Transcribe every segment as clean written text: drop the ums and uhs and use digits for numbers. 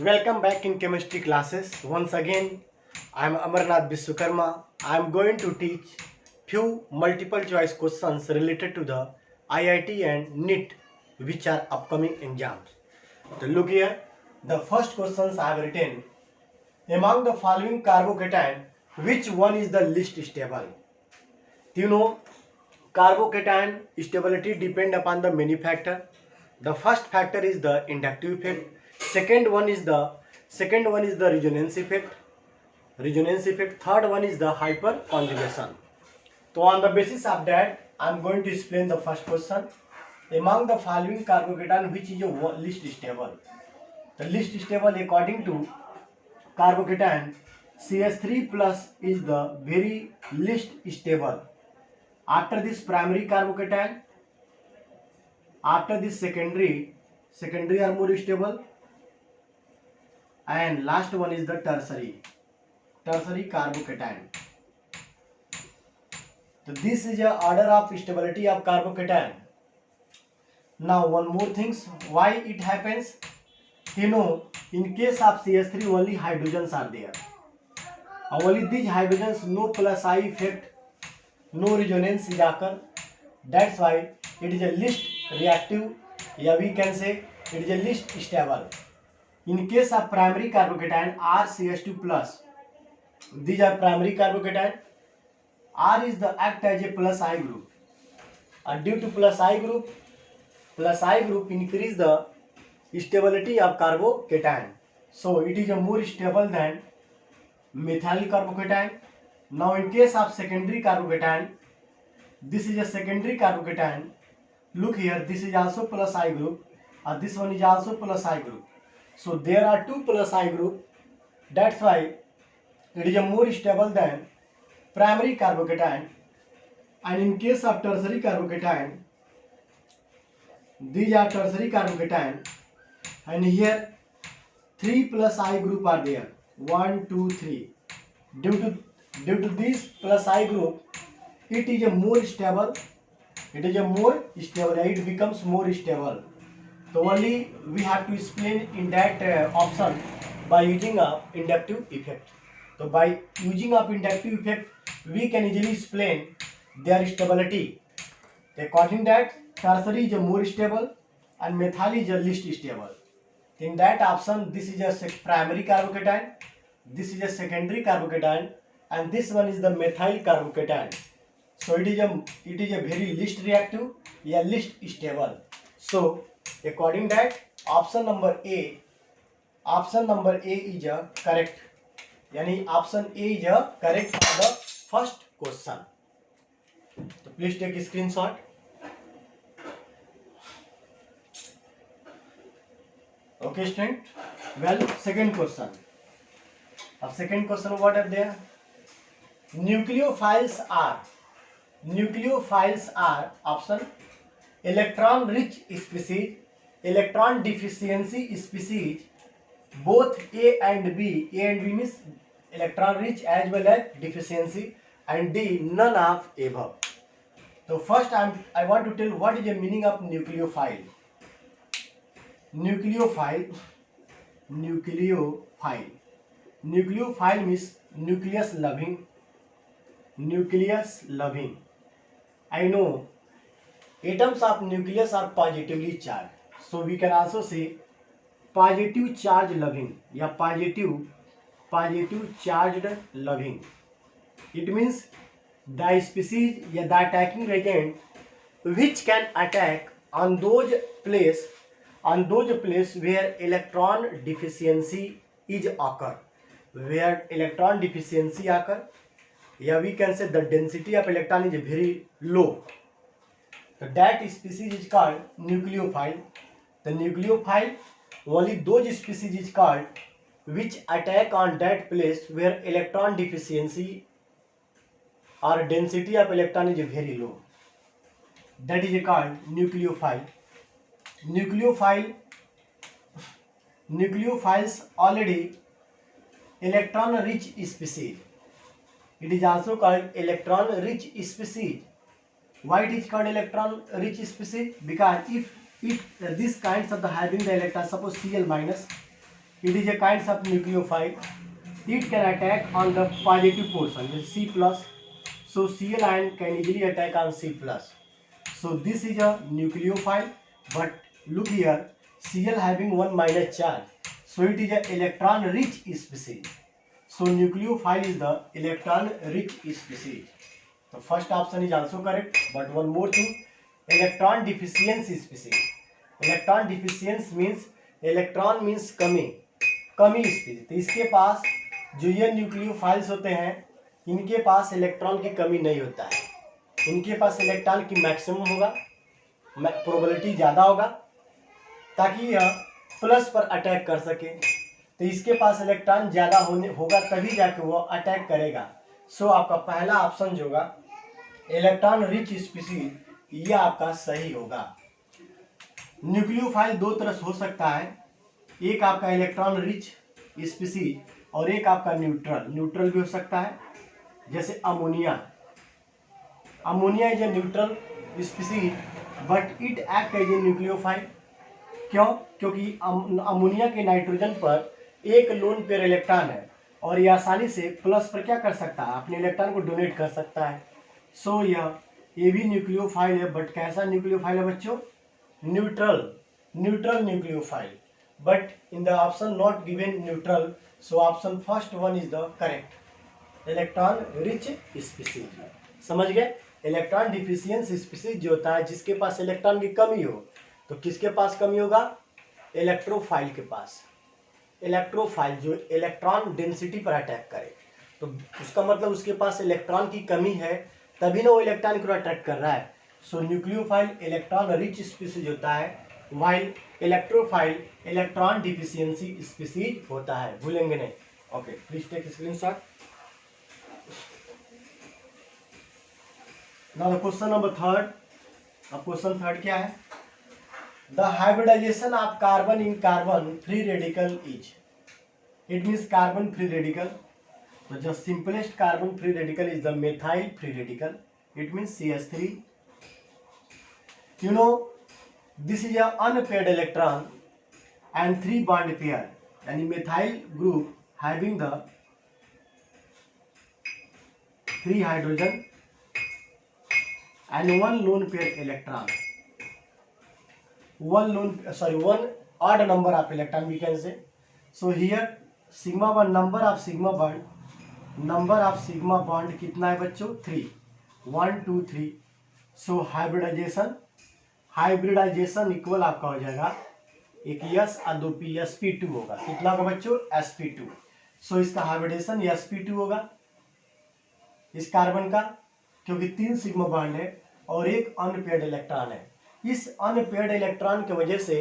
Welcome back in chemistry classes. Once again, I am Amarnath Biswakarma. I am going to teach few multiple choice questions related to the IIT and NEET, which are upcoming exams. So look here. The first questions I have written: among the following carbocation, which one is the least stable? You know, carbocation stability depend upon the many factor. The first factor is the inductive effect. Second one is the resonance effect. Third one is the hyperconjugation. So on the basis of that, I am going to explain the first question. Among the following carbocation, which is your least stable? The least stable according to carbocation, CH3 plus is the very least stable. After this primary carbocation, after this secondary are more stable, and last one is the tertiary carbocation. So this is a order of stability of carbocation. Now one more things, why it happens? You know, in case of CH3 only hydrogens are there. Only these hydrogens, no plus I effect, no resonance is occur. That's why it is a least reactive, yeah, we can say it is a least stable. In case of primary carbocation, RCH2 plus, these are primary carbocation. R is the act as a plus I group, and due to plus I group increase the stability of carbocation. So it is a more stable than methyl carbocation. Now in case of secondary carbocation, this is a secondary carbocation. Look here, this is also plus I group, and this one is also plus I group. So there are two plus I group. That's why it is a more stable than primary carbocation. And in case of tertiary carbocation, these are tertiary carbocation, and here 3 plus I group are there. 1, 2, 3. Due to this plus I group, it is a more stable. It becomes more stable. So only we have to explain in that option by using a inductive effect. So by using of inductive effect, we can easily explain their stability. According that, tertiary is a more stable and methyl is a least stable. In that option, this is a primary carbocation, this is a secondary carbocation, and this one is the methyl carbocation. So it is a very least reactive, yeah, least stable. So according that, option number A is a correct. Yani option A is a correct for the first question. So please take a screenshot. Okay, student. Well, second question. Now, second question, what are there? Nucleophiles are option electron rich species, electron deficiency species, both A and B. A and B means electron rich as well as deficiency, and D none of above. So first I want to tell what is the meaning of nucleophile. Nucleophile means nucleus loving. I know atoms of nucleus are positively charged, so we can also say positive charge loving, या positive charged loving. It means the species या the attacking agent which can attack on those place where electron deficiency is occur. Where electron deficiency occur, yeah, we can say the density of electron is very low. So that species is called nucleophile. The nucleophile, only those species is called which attack on that place where electron deficiency or density of electron is very low. That is called nucleophile. Nucleophiles already electron rich species. It is also called electron rich species. Why it is called electron rich species? Because if these kinds of the having the electron, suppose Cl minus, It is a kind of nucleophile. It can attack on the positive portion, which is C plus. So Cl ion can easily attack on C plus. So this is a nucleophile, but look here, Cl having 1 minus charge. So it is an electron rich species. So nucleophile is the electron rich species. So first option is also correct, but one more thing, electron deficiency species. Electron deficiency means electron means कमी species. तो इसके पास जो ये nucleophiles होते हैं इनके पास electron की कमी नहीं होता है, इनके पास इलेक्ट्रॉन की मैक्सिमम होगा, प्रोबेबिलिटी ज़्यादा होगा ताकि यह प्लस पर अटैक कर सके। तो इसके पास इलेक्ट्रॉन ज़्यादा होगा तभी जाके वो अटैक करेगा। सो आपका पहला ऑप्शन जो होगा इलेक्ट्रॉन रिच स्पीसीज, ये आपका सही होगा। न्यूक्लियोफाइल दो तरह से हो सकता है, एक आपका इलेक्ट्रॉन रिच स्पीसीज और एक आपका न्यूट्रल भी हो सकता है। जैसे ammonia is a neutral species but it act as a nucleophile. क्यों? क्योंकि अमोनिया के नाइट्रोजन पर एक लोन पेयर इलेक्ट्रॉन है और ये आसानी से प्लस पर क्या कर सकता है, अपने इलेक्ट्रॉन को डोनेट कर सकता है। सो ये भी न्यूक्लियोफाइल है, बट कैसा न्यूक्लियोफाइल है बच्चों? Neutral nucleophile, but in the option not given neutral, so option first one is the correct, electron rich species। समझ गए? इलेक्ट्रॉन डिफिशियंस स्पीसीज जो होता है जिसके पास इलेक्ट्रॉन की कमी हो, तो किसके पास कमी होगा? इलेक्ट्रोफाइल के पास। इलेक्ट्रोफाइल जो इलेक्ट्रॉन डेंसिटी पर अटैक करे, तो उसका मतलब उसके पास इलेक्ट्रॉन की कमी है, तभी ना वो इलेक्ट्रॉन को अटैक कर रहा है। So nucleophile electron rich species होता है, while electrophile electron deficiency species होता है। भूलेंगे नहीं। Okay, please take screenshot. Now the question number third. अब क्वेश्चन थर्ड क्या है? The hybridisation of carbon in carbon free radical is, it means carbon free radical. The simplest carbon free radical is the methyl free radical. It means CH3. You know, this is a unpaired electron and 3 bond pair, and methyl group having the 3 hydrogen and 1 lone pair electron. One odd number of electron we can say. So here sigma 1 number of sigma bond कितना है बच्चों? 3, 1 2 3। सो hybridisation equal आपका हो जाएगा एक S और 2 P, sp2 होगा। कितना होगा बच्चों? sp2। सो इसका हाइब्रिडाइजेशन sp2 होगा इस कार्बन का, क्योंकि 3 सिग्मा बॉन्ड है और एक अनपेयर्ड इलेक्ट्रॉन है। इस अनपेयर्ड इलेक्ट्रॉन की वजह से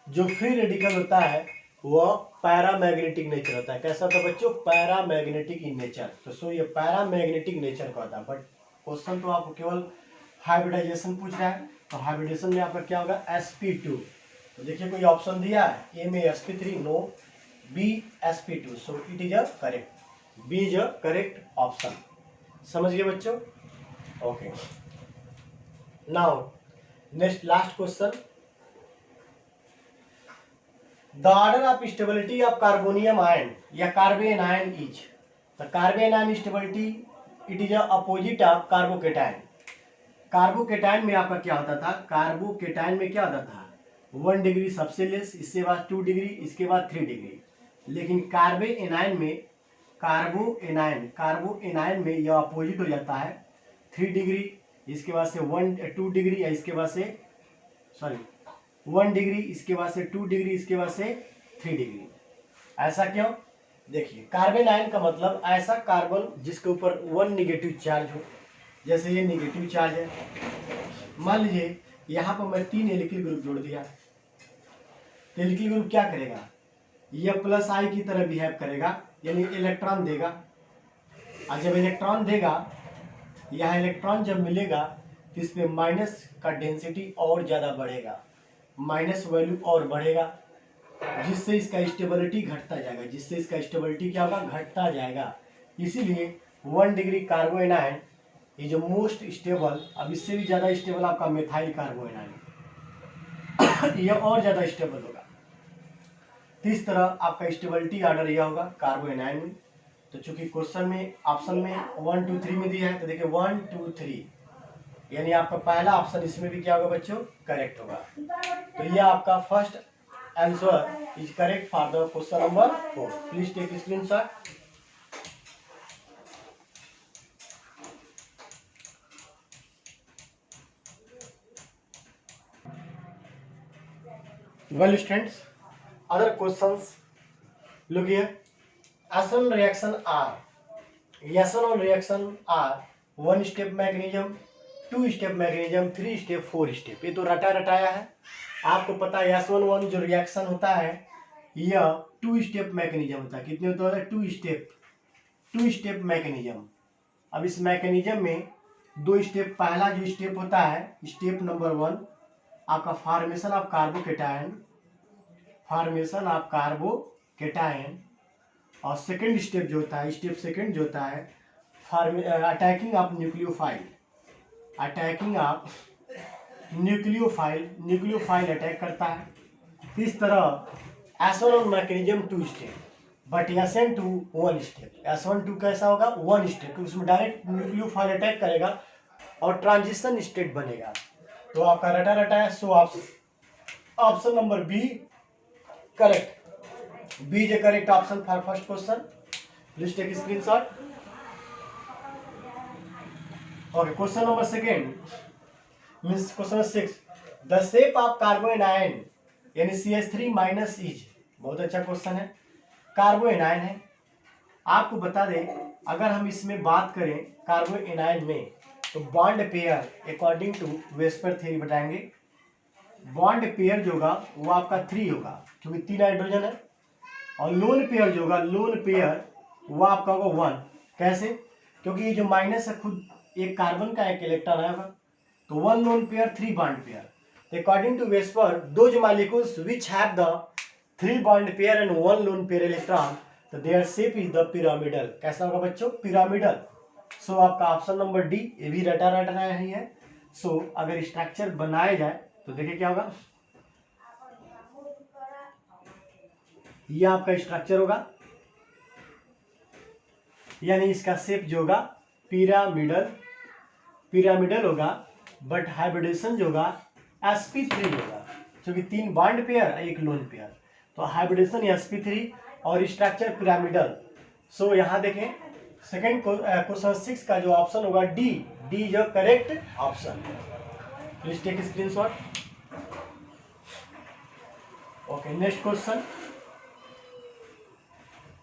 जो फ्री रेडिकल होता है वह पैरामैग्नेटिक नेचर होता है। कैसा होता है बच्चों? Paramagnetic in nature. तो सो ये पैरामैग्नेटिक नेचर का होता है, बट क्वेश्चन तो आपको केवल हाइब्रिडाइजेशन पूछ रहा है। तो हाइब्रिडाइजेशन में आपका क्या होगा? sp2। तो देखिए कोई ऑप्शन दिया है, ए में sp3, no, B sp2। So it is a correct, B is a correct option. समझ गए बच्चों? Okay, now next last question. The order of stability of carbonium ion या carbanion is, the carbanion stability it is a opposite of carbocation. Carbocation में आपका क्या होता था? Carbocation में क्या होता था? 1 डिग्री सबसे लेस, इसके बाद 2 डिग्री, इसके बाद 3 डिग्री। लेकिन कार्बोएनायन में यह अपोजिट हो जाता है, 3 डिग्री, इसके बाद से 2 डिग्री, या इसके बाद से 1 डिग्री, इसके बाद से 2 डिग्री, इसके बाद से 3 डिग्री। ऐसा क्यों? देखिए, कार्बन आयन का मतलब ऐसा कार्बन जिसके ऊपर 1 निगेटिव चार्ज हो। जैसे ये निगेटिव चार्ज है, मान लीजिए यहाँ पर मैं 3 एल्किल ग्रुप जोड़ दिया। तो एल्किल ग्रुप क्या करेगा? यह प्लस आई की तरह बिहेव करेगा, यानी इलेक्ट्रॉन देगा। और जब इलेक्ट्रॉन देगा, यहाँ इलेक्ट्रॉन जब मिलेगा तो इस पर माइनस का डेंसिटी और ज़्यादा बढ़ेगा, माइनस वैल्यू और बढ़ेगा, जिससे इसका स्टेबिलिटी घटता जाएगा। जिससे इसका स्टेबिलिटी क्या होगा? घटता जाएगा। इसीलिए 1 डिग्री कार्बोएनायन ये जो मोस्ट स्टेबल, अब इससे भी ज़्यादा स्टेबल आपका मेथाइल कार्बोएनायन, ये और ज़्यादा स्टेबल होगा। तो इस तरह आपका स्टेबिलिटी ऑर्डर यह होगा कार्बो एनायन में। तो चूंकि क्वेश्चन में ऑप्शन में 1 2 3 में दिया है, तो देखिए 1 2 3, यानी आपका पहला ऑप्शन इसमें भी क्या होगा बच्चों, करेक्ट होगा। तो ये आपका first answer is correct for the question number 4। Please take screenshot. Well students, other questions, look here. S1 reaction are, S1 reaction are 1 step mechanism, 2 step mechanism, 3 step, 4 step। ये तो रटा रटाया है, आपको पता है S1 जो रिएक्शन होता है यह 2 स्टेप मैकेनिज्म होता है। कितने होता है, 2 स्टेप मैकेनिज्म। अब इस मैकेनिज्म में 2 स्टेप, पहला जो स्टेप होता है स्टेप नंबर 1 आपका formation of carbocation, formation of carbocation, और सेकंड स्टेप जो होता है, स्टेप सेकंड जो होता है attacking of nucleophile, attacking of nucleophile, nucleophile attack करता है। इस तरह S1 mechanism 2 step, but SN2 1 step. S12 कैसा होगा, 1 स्टेप, क्योंकि उसमें डायरेक्ट न्यूक्लियोफाइल अटैक करेगा और ट्रांजिशन स्टेट बनेगा। तो आपका रटा रटा है, so option number B correct. B is correct option for first question. Please take screenshot. Okay, question number second means question 6, the shape of carbanion यानी CH3 minus is. बहुत अच्छा question है, कार्बो एनायन है। आपको बता दें, अगर हम इसमें बात करें कार्बो एनायन में, तो bond pair according to VSEPR theory बताएंगे, बॉन्ड पेयर जो होगा वो आपका 3 होगा क्योंकि 3 हाइड्रोजन है, और लोन पेयर जो होगा, लोन पेयर वो आपका होगा 1। कैसे, क्योंकि ये जो माइनस है खुद एक कार्बन का एक इलेक्ट्रॉन आएगा, तो 1 lone pair 3 bond pair. According to VSEPR, those molecules which have the 3 bond pair and 1 lone pair electron, तो their shape is the pyramidal. कैसा होगा बच्चों, पिरामिडल। सो आपका ऑप्शन नंबर डी, ये भी रटा रटा ही है। सो अगर स्ट्रक्चर बनाया जाए तो देखिए क्या होगा, ये आपका स्ट्रक्चर होगा, यानी इसका शेप जो होगा पिरामिडल, पिरामिडल होगा, बट हाइब्रिडेशन जो होगा sp3 होगा, क्योंकि 3 बॉन्ड पेयर एक लोन पेयर, तो हाइब्रिडेशन sp3 और स्ट्रक्चर पिरामिडल। सो यहाँ देखें सेकेंड क्वेश्चन 6 का जो ऑप्शन होगा डी, डी जो correct option. Please take screenshot. Okay, next question,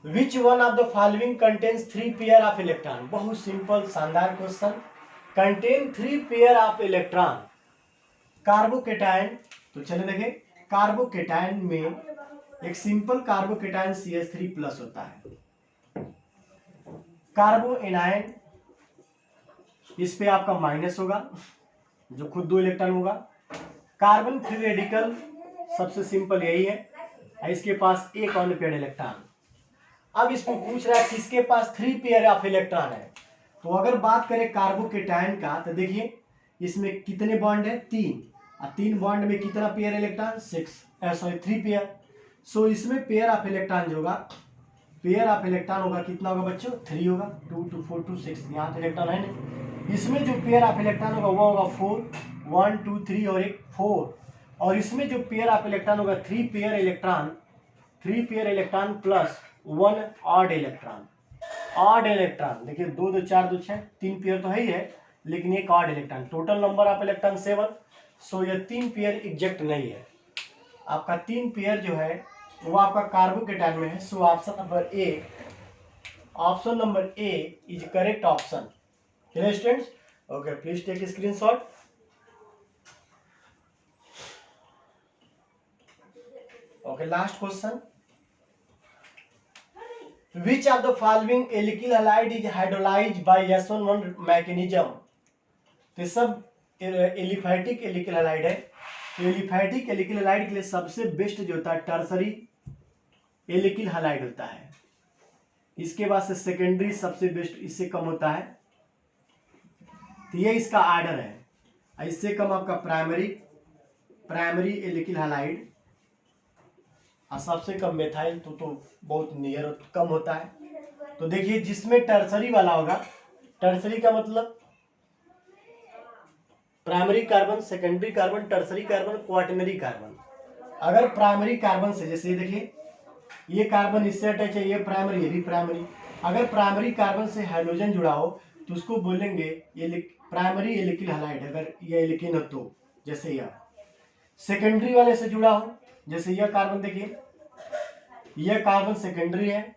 which one of the following contains 3 pair of electron. बहुत सिंपल शानदार question, contain 3 pair of electron. Carbocation, तो चलिए देखें, कार्बोकेटायन में एक सिंपल कार्बोकेटायन CH3 प्लस होता है। कार्बो एनायन, इस पे आपका माइनस होगा जो खुद 2 इलेक्ट्रॉन होगा। कार्बन फ्री रेडिकल सबसे सिंपल यही है, इसके पास एक अनपेयर्ड इलेक्ट्रॉन। अब इसको पूछ रहा है किसके पास 3 पेयर ऑफ इलेक्ट्रॉन है। तो अगर बात करें कार्बोकेटायन का, तो देखिए इसमें कितने बॉन्ड है, 3, और 3 बॉन्ड में कितना पेयर इलेक्ट्रॉन, 3 पेयर। सो इसमें पेयर ऑफ इलेक्ट्रॉन जो होगा, पेयर ऑफ इलेक्ट्रॉन होगा कितना होगा बच्चों, 3 होगा, 2 2 4 2 6। यहाँ तो इलेक्ट्रॉन है नहीं, इसमें जो पेयर ऑफ इलेक्ट्रॉन होगा वो होगा 4, 1 2 3 और एक 4। और इसमें जो पेयर ऑफ इलेक्ट्रॉन होगा 3 pair electron, 3 pair electron plus 1 odd electron. Odd electron देखिए 2 2 4 2 6, 3 पेयर तो है ही है, लेकिन एक odd electron, total number of electron 7। सो ये 3 पेयर एग्जैक्ट नहीं है, आपका 3 पेयर जो है वो आपका कार्बोकेटायन में है। So option number A, option number A is correct option. Clear students? Okay, please take screenshot. Okay, last question, which of the following alkyl halide is hydrolyzed by S1 mechanism। तो सब aliphatic alkyl halide है। तो aliphatic alkyl halide के लिए सबसे best जो होता है टर्सरी एल्किल हैलाइड होता है। इसके बाद से सेकेंडरी सबसे बेस्ट, इससे कम होता है, तो ये इसका आर्डर है। इससे कम आपका प्राइमरी एल्किल हैलाइड, और सबसे कम मेथाइल तो बहुत नियर कम होता है। तो देखिए जिसमें टर्सरी वाला होगा, टर्सरी का मतलब primary carbon, secondary carbon, tertiary carbon, quaternary carbon. अगर प्राइमरी कार्बन से, जैसे ये देखिए ये कार्बन इससे अटैच है, ये प्राइमरी, ये भी प्राइमरी। अगर प्राइमरी कार्बन से हाइड्रोजन जुड़ा हो तो उसको बोलेंगे ये प्राइमरी एल्किल हैलाइड, अगर ये एल्कीन हो तो, जैसे यह। सेकेंडरी वाले से जुड़ा हो, जैसे यह कार्बन देखिए, यह कार्बन सेकेंडरी है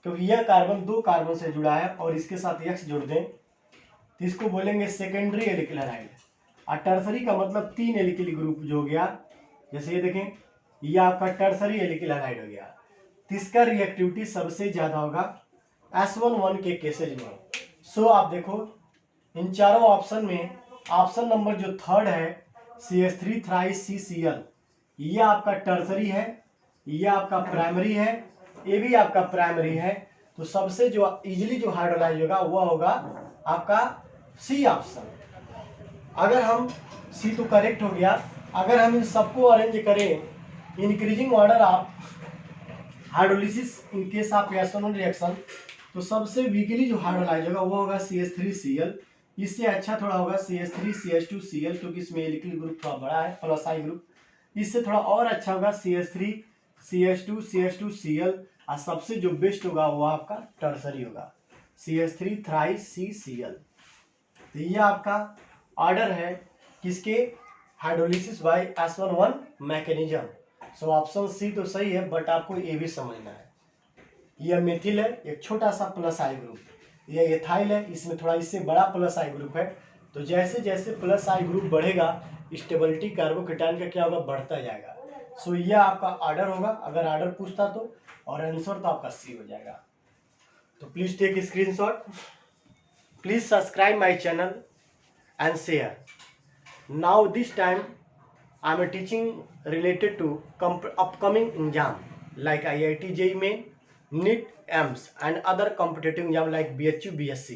क्योंकि यह कार्बन 2 कार्बन से जुड़ा है और इसके साथ X जोड़ दें तो इसको बोलेंगे सेकेंडरी एल्किल हैलाइड। और टर्सरी का मतलब 3 एल्किल ग्रुप जो हो गया, जैसे ये देखें यह आपका टर्सरी एल्किल हैलाइड हो गया। तो इसका रिएक्टिविटी सबसे ज्यादा होगा S11 के केसेज में। सो आप देखो इन चारों ऑप्शन में ऑप्शन नंबर जो 3rd है CH3 थ्राइस-CCl, ये आपका टर्सरी है, ये आपका प्राइमरी है, ये भी आपका प्राइमरी है। तो सबसे जो इजीली जो हाइड्रोलाइज होगा वह होगा आपका सी ऑप्शन। अगर हम सी तो करेक्ट हो गया। अगर हम इन सबको अरेंज करें increasing order of hydrolysis in case of S11 reaction, तो सबसे वीकली जो हाइड्रोलाइज होगा वो होगा CH3Cl। इससे अच्छा थोड़ा होगा CH3CH2Cl क्योंकि इसमें एल्किल ग्रुप थोड़ा बड़ा है, प्लस आई ग्रुप। इससे थोड़ा और अच्छा होगा CH3CH2CH2Cl। और सबसे जो बेस्ट होगा वो आपका टर्सरी होगा CH3 थ्राइस-CCl। तो ये आपका ऑर्डर है किसके, hydrolysis by S11 mechanism. So option C तो सही है, बट आपको ये भी समझना है यह मेथिल है, एक छोटा सा प्लस आई ग्रुप, यह एथाइल है, इसमें थोड़ा इससे बड़ा प्लस आई ग्रुप है। तो जैसे जैसे प्लस आई ग्रुप बढ़ेगा स्टेबिलिटी कार्बोकेटायन का क्या होगा, बढ़ता जाएगा। सो यह आपका ऑर्डर होगा, अगर ऑर्डर पूछता तो, और आंसर तो आपका सी हो जाएगा। तो please take screenshot, please subscribe my channel and share. Now this time I am teaching related to upcoming exam like IIT JEE Main, NEET, AIIMS and other competitive exam like BHU BSc।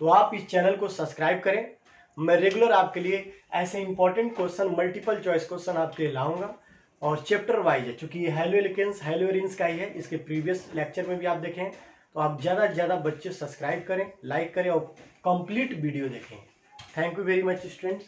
तो आप इस channel को subscribe करें। मैं regular आपके लिए ऐसे important question, multiple choice question आपके लिए लाऊंगा और चैप्टर वाइज है, चूंकि ये हेलोएल्केन्स हेलोएरिन्स का ही है, इसके प्रीवियस लेक्चर में भी आप देखें। तो आप ज़्यादा से ज़्यादा बच्चे सब्सक्राइब करें, लाइक करें और कंप्लीट वीडियो देखें। Thank you very much, students.